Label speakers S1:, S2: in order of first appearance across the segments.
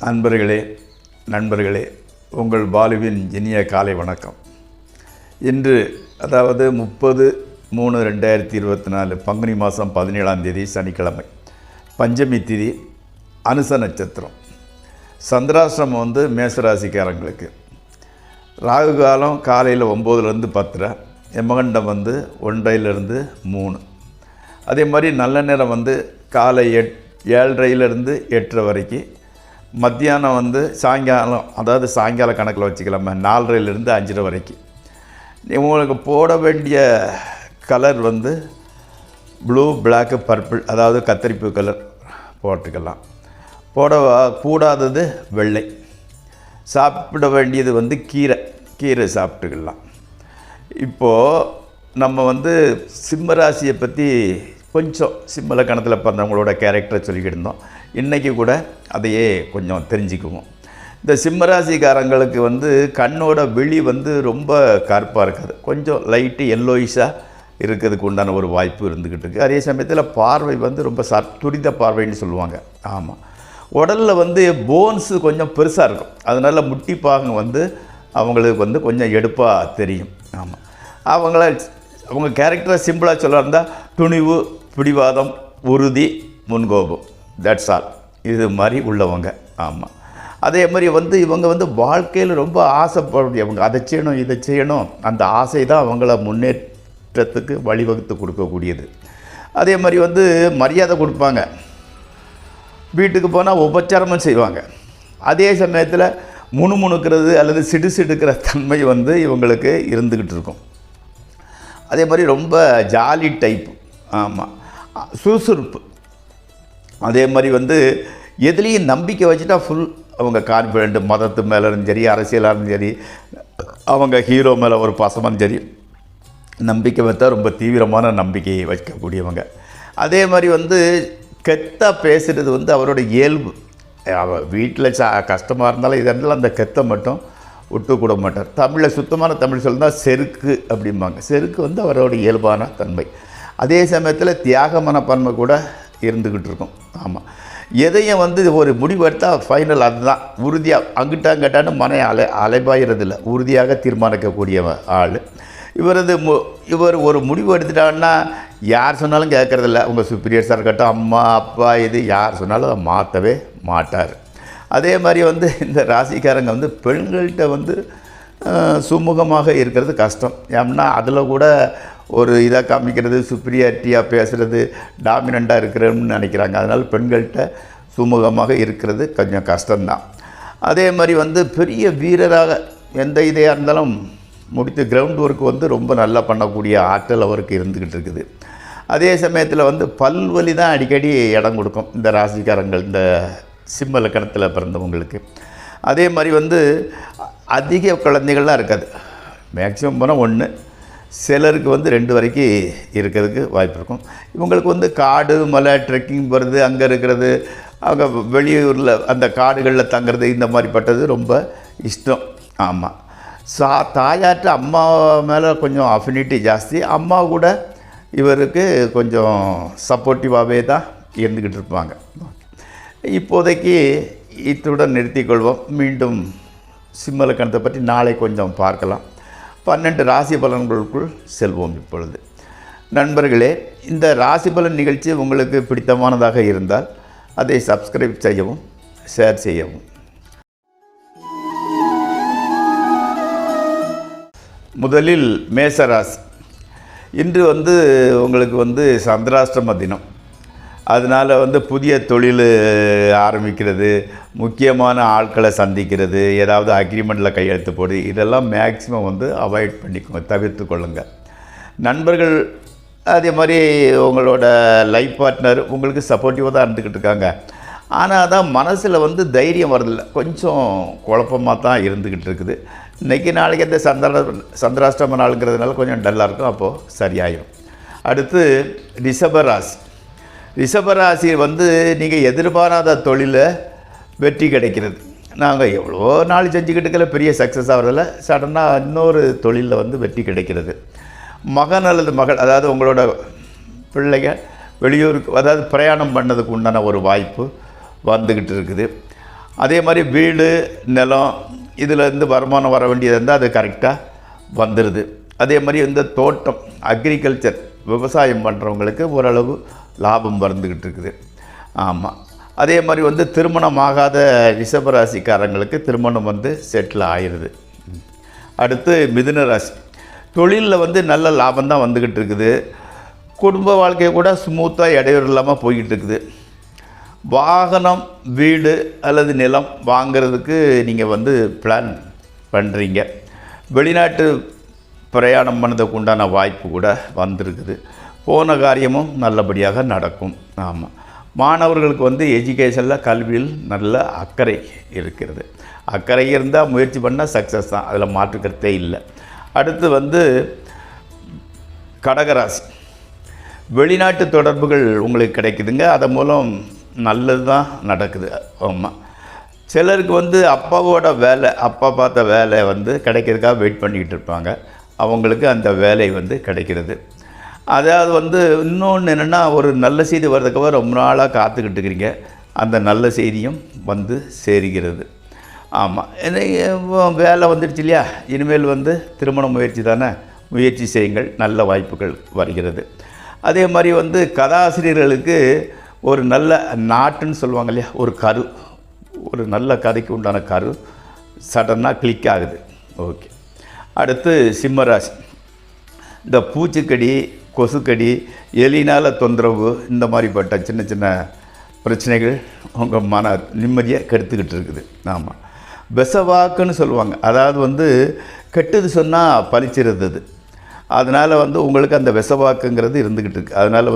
S1: அன்பர்களே, நண்பர்களே, உங்கள் பாலுவின் இனிய காலை வணக்கம். இன்று அதாவது 30/3/2024 பங்குனி மாதம் 17ஆம் தேதி சனிக்கிழமை, பஞ்சமி திதி, அனுச நட்சத்திரம். சந்திராஷ்டிரமம் மேசராசிக்காரங்களுக்கு. ராகு காலம் காலையில் 9லேருந்து 10, யமகண்டம் 1:30லேருந்து 3. அதே மாதிரி நல்ல நேரம் காலை 7:30லேருந்து 8:30 வரைக்கும். மத்தியானம் சாயங்காலம், அதாவது சாயங்கால கணக்கில் வச்சுக்கலாமா, 4:30லேருந்து 5:30 வரைக்கும். உங்களுக்கு போட வேண்டிய கலர் ப்ளூ, பிளாக்கு, பர்பிள், அதாவது கத்தரிப்பு கலர் போட்டுக்கலாம். போட கூடாதது வெள்ளை. சாப்பிட வேண்டியது கீரை சாப்பிட்டுக்கலாம். இப்போது நம்ம சிம்மராசியை பற்றி கொஞ்சம் சிம்ம லக்கணத்தில் பிறந்தவங்களோட கேரக்டரை சொல்லிக்கிட்டு இருந்தோம். இன்றைக்கி கூட அதையே கொஞ்சம் தெரிஞ்சுக்குவோம். இந்த சிம்மராசிக்காரங்களுக்கு கண்ணோட விழி ரொம்ப கருப்பாக இருக்காது, கொஞ்சம் லைட்டு எல்லோயிஷாக இருக்கிறதுக்கு உண்டான ஒரு வாய்ப்பு இருந்துக்கிட்டு இருக்குது. அதே சமயத்தில் பார்வை ரொம்ப துரித பார்வைன்னு சொல்லுவாங்க. ஆமாம், உடலில் போன்ஸு கொஞ்சம் பெருசாக இருக்கும், அதனால் முட்டி பாகம் அவங்களுக்கு கொஞ்சம் எடுப்பாக தெரியும். ஆமாம், அவங்க கேரக்டரை சிம்பிளாக சொல்ல இருந்தால் துணிவு, பிடிவாதம், உறுதி, முன்கோபம், தட்ஸ் ஆல். இது மாதிரி உள்ளவங்க. ஆமாம், அதே மாதிரி இவங்க வாழ்க்கையில் ரொம்ப ஆசைப்படுறவங்க. அதை செய்யணும், இதை செய்யணும், அந்த ஆசை தான் அவங்கள முன்னேற்றத்துக்கு வழிவகுத்து கொடுக்கக்கூடியது. அதே மாதிரி மரியாதை கொடுப்பாங்க, வீட்டுக்கு போனால் உபச்சாரமும் செய்வாங்க. அதே சமயத்தில் முணுமுணுக்கிறது அல்லது சிடுசிடுக்கிற தன்மை இவங்களுக்கு இருந்துக்கிட்டு இருக்கும். அதே மாதிரி ரொம்ப ஜாலி டைப்பு. ஆமாம், சுறுசுறுப்பு. அதே மாதிரி எதுலேயும் நம்பிக்கை வச்சுட்டா ஃபுல் அவங்க கான்ஃபிடென்ட். மதத்து மேலே இருந்தாலும் சரி, அரசியலாக இருந்தாலும் சரி, அவங்க ஹீரோ மேலே ஒரு பாசமும் சரி, நம்பிக்கை வைத்தா ரொம்ப தீவிரமான நம்பிக்கையை வைக்கக்கூடியவங்க. அதே மாதிரி கெத்தாக பேசுகிறது அவரோட இயல்பு. வீட்டில் கஷ்டமாக இருந்தாலும் இதெல்லாம் அந்த கெத்தை மட்டும் விட்டு கூட மாட்டார். தமிழில் சுத்தமான தமிழ் சொல்லியிருந்தால் செருக்கு அப்படிம்பாங்க. செருக்கு அவரோட இயல்பான தன்மை. அதே சமயத்தில் தியாக மனப்பான்மை கூட இருந்துக்கிட்டு இருக்கும். ஆமாம், எதையும் ஒரு முடிவு எடுத்தால் ஃபைனல் அதுதான், உறுதியாக அங்கிட்ட அங்கிட்டான்னு அலைபாயிறதில்லை, உறுதியாக தீர்மானிக்கக்கூடிய ஆள். இவர் ஒரு முடிவு எடுத்துட்டாங்கன்னா யார் சொன்னாலும் கேட்குறதில்ல. உங்கள் சுப்பீரியர்ஸாக இருக்கட்டும், அம்மா அப்பா, இது யார் சொன்னாலும் அதை மாற்றவே மாட்டார். அதே மாதிரி இந்த ராசிக்காரங்க பெண்கள்கிட்ட சுமூகமாக இருக்கிறது கஷ்டம். ஏன்னா அதில் கூட ஒரு இதாக காமிக்கிறது, சுப்ரியாரிட்டியாக பேசுகிறது, டாமினண்ட்டாக இருக்கிறோம்னு நினைக்கிறாங்க. அதனால் பெண்கள்கிட்ட சுமூகமாக இருக்கிறது கொஞ்சம் கஷ்டம்தான். அதே மாதிரி பெரிய வீரராக எந்த இதையாக இருந்தாலும் முடித்து கிரவுண்ட் ஒர்க் ரொம்ப நல்லா பண்ணக்கூடிய ஆற்றல் அவருக்கு இருந்துக்கிட்டு இருக்குது. அதே சமயத்தில் பல்வலி தான் அடிக்கடி இடம் கொடுக்கும் இந்த ராசிக்காரங்கள், இந்த சிம்ம லக்கணத்தில் பிறந்தவங்களுக்கு. அதே மாதிரி அதிக குழந்தைகள்லாம் இருக்காது, மேக்ஸிமம் போனால் 1, சிலருக்கு 2 வரைக்கும் இருக்கிறதுக்கு வாய்ப்பு இருக்கும். இவங்களுக்கு காடு, மலை, ட்ரெக்கிங் போகிறது, அங்கே இருக்கிறது, அவங்க வெளியூரில் அந்த காடுகளில் தங்குறது, இந்த மாதிரிப்பட்டது ரொம்ப இஷ்டம். ஆமாம், தாயாற்று அம்மா மேலே கொஞ்சம் அஃபினிட்டி ஜாஸ்தி. அம்மா கூட இவருக்கு கொஞ்சம் சப்போர்ட்டிவாகவே தான் இருந்துக்கிட்டு இருப்பாங்க. இப்போதைக்கு இத்துடன் நிறுத்திக்கொள்வோம். மீண்டும் சிம்ம லக்கணத்தை பற்றி நாளை கொஞ்சம் பார்க்கலாம். 12 ராசி பலன்களுக்குள் செல்வோம். இப்பொழுது நண்பர்களே, இந்த ராசி பலன் நிகழ்ச்சி உங்களுக்கு பிடித்தமானதாக இருந்தால் அதை சப்ஸ்கிரைப் செய்யவும், ஷேர் செய்யவும். முதலில் மேசராசி. இன்று உங்களுக்கு சந்திராஷ்டிரம தினம். அதனால் புதிய தொழில் ஆரம்பிக்கிறது, முக்கியமான ஆட்களை சந்திக்கிறது, ஏதாவது அக்ரிமெண்ட்டில் கையெழுத்து போடு, இதெல்லாம் மேக்ஸிமம் அவாய்ட் பண்ணிக்கோங்க, தவிர்த்து கொள்ளுங்கள். நண்பர்கள், அதே மாதிரி உங்களோட லைஃப் பார்ட்னர் உங்களுக்கு சப்போர்ட்டிவாக தான் இருந்துக்கிட்டு இருக்காங்க. ஆனால் அதான் மனசில் தைரியம் வரதில்லை, கொஞ்சம் குழப்பமாக தான் இருந்துக்கிட்டு இருக்குது. இன்றைக்கி நாளைக்கு அந்த சந்திராஷ்டிரம நாளுங்கிறதுனால கொஞ்சம் டல்லாக இருக்கும், அப்போது சரியாயிடும். அடுத்து ரிஷபராசி. ரிஷபராசி நீங்கள் எதிர்பாராத தொழிலை வெற்றி கிடைக்கிறது. நாங்கள் எவ்வளோ நாள் செஞ்சுக்கிட்டுக்கல பெரிய சக்ஸஸ் ஆகிறதில்ல, சடனாக இன்னொரு தொழிலில் வெற்றி கிடைக்கிறது. மகன் அல்லது மகள், அதாவது உங்களோட பிள்ளைங்க வெளியூருக்கு, அதாவது பிரயாணம் பண்ணதுக்கு உண்டான ஒரு வாய்ப்பு வந்துக்கிட்டு இருக்குது. அதே மாதிரி வீடு நிலம் இதிலேருந்து வருமானம் வர வேண்டியது இருந்தால் அது கரெக்டாக வந்துடுது. அதே மாதிரி இந்த தோட்டம் அக்ரிகல்ச்சர் விவசாயம் பண்ணுறவங்களுக்கு ஓரளவு லாபம் வந்துக்கிட்டு இருக்குது. ஆமாம். அதே மாதிரி திருமணம் ஆகாத ரிஷபராசிக்காரங்களுக்கு திருமணம் செட்டில் ஆயிடுது. அடுத்து மிதுன ராசி. தொழிலில் நல்ல லாபம் தான் வந்துக்கிட்டு இருக்குது. குடும்ப வாழ்க்கை கூட ஸ்மூத்தாக இடையூறு இல்லாமல் போய்கிட்டு இருக்குது. வாகனம் வீடு அல்லது நிலம் வாங்கிறதுக்கு நீங்கள் பிளான் பண்ணுறீங்க. வெளிநாட்டு பிரயாணம் பண்ணதுக்கு உண்டான வாய்ப்பு கூட வந்திருக்குது. போன காரியமும் நல்லபடியாக நடக்கும். ஆமாம். மாணவர்களுக்கு எஜுகேஷனில் கல்வியில் நல்ல அக்கறை இருக்கிறது. அக்கறை இருந்தால் முயற்சி பண்ணால் சக்ஸஸ் தான், அதில் மாற்றுக்கிறதே இல்லை. அடுத்து கடகராசி. வெளிநாட்டு தொடர்புகள் உங்களுக்கு கிடைக்குதுங்க. அதன் மூலம் நல்லது தான் நடக்குது. ஆமாம். சிலருக்கு அப்பாவோட வேலை, அப்பா பார்த்த வேலை கிடைக்கிறதுக்காக வெயிட் பண்ணிக்கிட்டு இருப்பாங்க. அவங்களுக்கு அந்த வேலை கிடைக்கிறது. அதாவது இன்னொன்று என்னென்னா, ஒரு நல்ல செய்தி வர்றதுக்காக ரொம்ப நாளாக காத்துக்கிட்டு இருக்கிறீங்க. அந்த நல்ல செய்தியும் சேருகிறது. ஆமாம். வேலை வந்துடுச்சு இல்லையா, இனிமேல் திருமண முயற்சி தானே, முயற்சி செய்யுங்கள், நல்ல வாய்ப்புகள் வருகிறது. அதே மாதிரி கதாசிரியர்களுக்கு ஒரு நல்ல நாட்டுன்னு சொல்லுவாங்க இல்லையா, ஒரு கரு, ஒரு நல்ல கதைக்கு உண்டான கரு சடனாக கிளிக் ஆகுது. ஓகே. அடுத்து சிம்மராசி. இந்த பூச்சிக்கடி, கொசுக்கடி, எலினால் தொந்தரவு, இந்த மாதிரிப்பட்ட சின்ன சின்ன பிரச்சனைகள் உங்கள் மன நிம்மதியை கெடுத்துக்கிட்டு இருக்குது. ஆமாம். விஷவாக்குன்னு சொல்லுவாங்க. அதாவது கெட்டது சொன்னால் பழிச்சிருது. அதனால் உங்களுக்கு அந்த விஷவாக்குங்கிறது இருந்துக்கிட்டு இருக்குது. அதனால்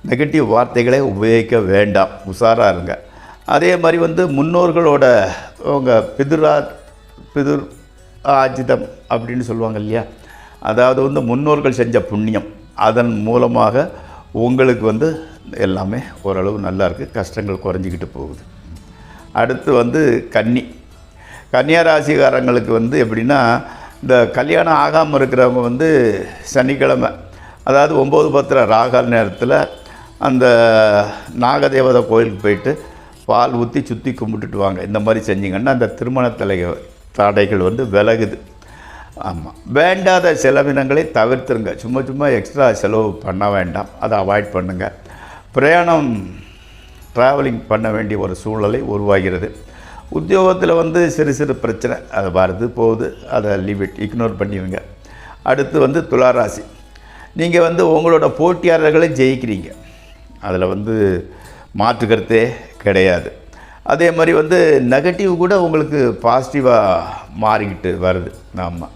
S1: நெகட்டிவ் வார்த்தைகளை உபயோகிக்க வேண்டாம், உஷாராக இருங்க. அதே மாதிரி முன்னோர்களோட உங்கள் பிதுர் ஆஜிதம் அப்படின்னு சொல்லுவாங்க இல்லையா, அதாவது முன்னோர்கள் செஞ்ச புண்ணியம், அதன் மூலமாக உங்களுக்கு எல்லாமே ஓரளவு நல்லா இருக்குது, கஷ்டங்கள் குறைஞ்சிக்கிட்டு போகுது. அடுத்து கன்னியா ராசிக்காரங்களுக்கு எப்படின்னா, இந்த கல்யாணம் ஆகாமல் இருக்கிறவங்க சனிக்கிழமை, அதாவது 9:10 ராகால் நேரத்தில் அந்த நாகதேவதை கோயிலுக்கு போயிட்டு பால் ஊற்றி சுற்றி கும்பிட்டுட்டு வாங்க. இந்த மாதிரி செஞ்சிங்கன்னா அந்த திருமண தடைகள் விலகுது. ஆமாம். வேண்டாத செலவினங்களை தவிர்த்துருங்க. சும்மா எக்ஸ்ட்ரா செலவு பண்ண வேண்டாம், அதை அவாய்ட் பண்ணுங்கள். பிரயாணம் ட்ராவலிங் பண்ண வேண்டிய ஒரு சூழ்நிலை உருவாகிறது. உத்தியோகத்தில் சிறு சிறு பிரச்சனை அது வருது போகுது, அதை இக்னோர் பண்ணிடுங்க. அடுத்து துளாராசி. நீங்கள் உங்களோட போட்டியாளர்களை ஜெயிக்கிறீங்க, அதில் மாற்றுக்கிறதே கிடையாது. அதே மாதிரி நெகட்டிவ் கூட உங்களுக்கு பாசிட்டிவாக மாறிக்கிட்டு வருது. ஆமாம்.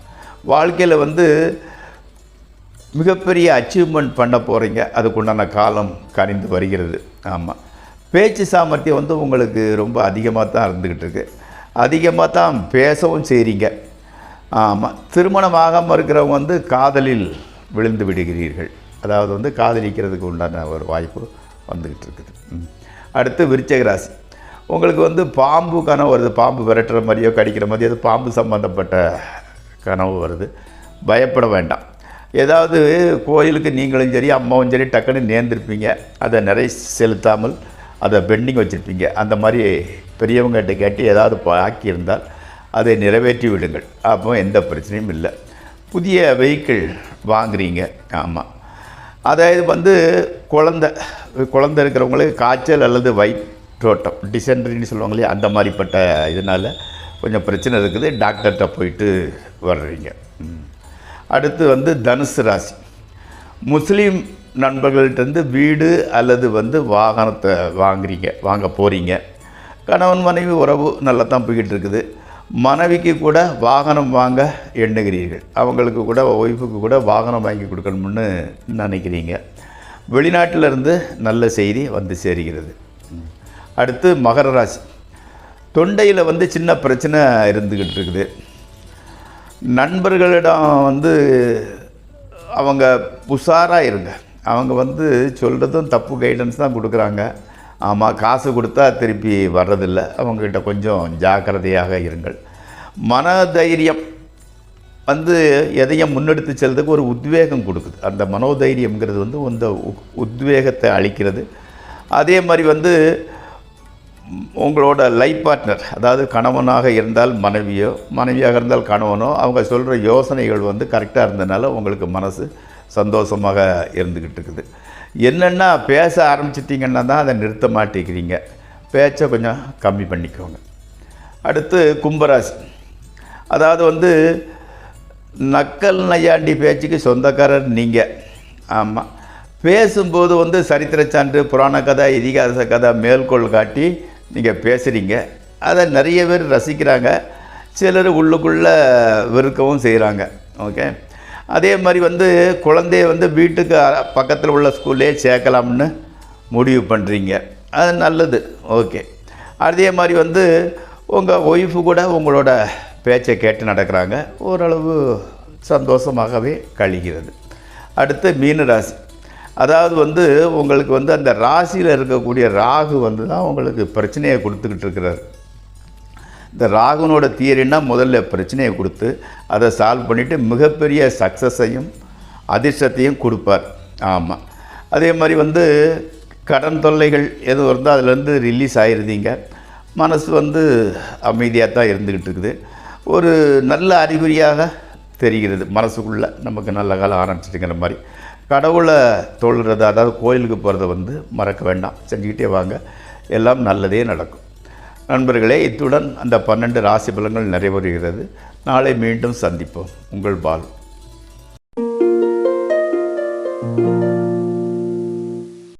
S1: வாழ்க்கையில் மிகப்பெரிய அச்சீவ்மெண்ட் பண்ண போகிறீங்க, அதுக்குண்டான காலம் கனிந்து வருகிறது. ஆமாம். பேச்சு சாமர்த்தியம் உங்களுக்கு ரொம்ப அதிகமாக தான் இருந்துக்கிட்டு இருக்கு, அதிகமாக தான் பேசவும் செய்கிறீங்க. ஆமாம். திருமணம் ஆகாமல் இருக்கிறவங்க காதலில் விழுந்து விடுகிறீர்கள், அதாவது காதலிக்கிறதுக்கு உண்டான ஒரு வாய்ப்பு வந்துக்கிட்டு இருக்குது. அடுத்து விருச்சிக ராசி. உங்களுக்கு பாம்பு கனவு வருது, பாம்பு விரட்டுற மாதிரியோ கடிக்கிற மாதிரியோ, அது பாம்பு சம்மந்தப்பட்ட கனவு வருது. பயப்பட வேண்டாம். ஏதாவது கோயிலுக்கு நீங்களும் சரி அம்மாவும் சரி டக்குன்னு நேர்ந்திருப்பீங்க, அதை நிறைய செலுத்தாமல் அதை பெண்டிங் வச்சுருப்பீங்க. அந்த மாதிரி பெரியவங்ககிட்ட கேட்டு ஏதாவது ஆக்கியிருந்தால் அதை நிறைவேற்றி விடுங்கள், அப்போ எந்த பிரச்சனையும் இல்லை. புதிய வெஹிக்கிள் வாங்குறீங்க. ஆமாம். அதாவது குழந்தை இருக்கிறவங்களுக்கு காய்ச்சல் அல்லது வயிற்றோட்டம், டிசென்ட்ரின்னு சொல்லுவாங்க இல்லையா, அந்த மாதிரிப்பட்ட இதனால் கொஞ்சம் பிரச்சனை இருக்குது, டாக்டர்கிட்ட போயிட்டு வர்றீங்க. அடுத்து தனுசு ராசி. முஸ்லீம் நண்பர்கள்ட்டேருந்து வீடு அல்லது வாகனத்தை வாங்க போகிறீங்க. கணவன் மனைவி உறவு நல்லா தான் போய்கிட்டு இருக்குது. மனைவிக்கு கூட வாகனம் வாங்க எண்ணுகிறீர்கள், அவங்களுக்கு கூட ஒய்ஃபுக்கு கூட வாகனம் வாங்கி கொடுக்கணும்னு நினைக்கிறீங்க. வெளிநாட்டிலிருந்து நல்ல செய்தி சேருகிறது. அடுத்து மகர ராசி. தொண்டையில் சின்ன பிரச்சனை இருந்துக்கிட்டு இருக்குது. நண்பர்களிடம் அவங்க உஷாராக இருங்க, அவங்க சொல்கிறதும் தப்பு கைடன்ஸ் தான் கொடுக்குறாங்க. ஆமாம். காசு கொடுத்தா திருப்பி வர்றதில்லை, அவங்ககிட்ட கொஞ்சம் ஜாக்கிரதையாக இருங்கள். மனதைரியம் எதையும் முன்னெடுத்து செல்றதுக்கு ஒரு உத்வேகம் கொடுக்குது. அந்த மனோதைரியம்ங்கிறது அந்த உத்வேகத்தை அளிக்கிறது. அதே மாதிரி உங்களோட லைஃப் பார்ட்னர், அதாவது கணவனாக இருந்தால் மனைவியோ, மனைவியாக இருந்தால் கணவனோ, அவங்க சொல்கிற யோசனைகள் வந்து கரெக்டாக இருந்ததுனால உங்களுக்கு மனசு சந்தோஷமாக இருந்துக்கிட்டு இருக்குது. என்னென்னா பேச ஆரம்பிச்சிட்டிங்கன்னா தான் அதை நிறுத்த மாட்டேங்கிறீங்க. பேச்சை கொஞ்சம் கம்மி பண்ணிக்கோங்க. அடுத்து கும்பராசி. அதாவது வந்து நக்கல் நையாண்டி பேச்சுக்கு சொந்தக்காரர் நீங்கள். ஆமாம், பேசும்போது வந்து சரித்திர சான்று, புராண கதை, இதிகாச கதை மேற்கோள் காட்டி நீங்கள் பேசுகிறீங்க. அதை நிறைய பேர் ரசிக்கிறாங்க, சிலர் உள்ளுக்குள்ளே வெறுக்கவும் செய்கிறாங்க. ஓகே, அதே மாதிரி வந்து குழந்தைய வந்து வீட்டுக்கு பக்கத்தில் உள்ள ஸ்கூல்லே சேர்க்கலாம்னு முடிவு பண்ணுறீங்க. அது நல்லது. ஓகே, அதே மாதிரி வந்து உங்கள் ஒய்ஃபு கூட உங்களோட பேச்சை கேட்டு நடக்கிறாங்க. ஓரளவு சந்தோஷமாகவே கழிகிறது. அடுத்து மீன ராசி. அதாவது வந்து உங்களுக்கு வந்து அந்த ராசியில் இருக்கக்கூடிய ராகு வந்து தான் உங்களுக்கு பிரச்சனையை கொடுத்துக்கிட்டு இருக்கிறார். இந்த ராகுனோட தியரின்னா முதல்ல பிரச்சனையை கொடுத்து அதை சால்வ் பண்ணிவிட்டு மிகப்பெரிய சக்ஸஸையும் அதிர்ஷ்டத்தையும் கொடுப்பார். ஆமாம், அதே மாதிரி வந்து கடன் தொல்லைகள் எதுவும் இருந்தால் அதிலேருந்து ரிலீஸ் ஆகிருந்தீங்க. மனசு வந்து அமைதியாக தான் இருந்துக்கிட்டு இருக்குது. ஒரு நல்ல அறிகுறியாக தெரிகிறது. மனசுக்குள்ளே நமக்கு நல்ல காலம் ஆரம்பிச்சிட்டுங்கிற மாதிரி. கடவுளை தொழுறது, அதாவது கோயிலுக்கு போகிறத வந்து மறக்க வேண்டாம், செஞ்சுக்கிட்டே வாங்க, எல்லாம் நல்லதே நடக்கும். நண்பர்களே, இத்துடன் அந்த 12 ராசி பலன்கள் நிறைவேறுகிறது. நாளை மீண்டும் சந்திப்போம். உங்கள் பாலு.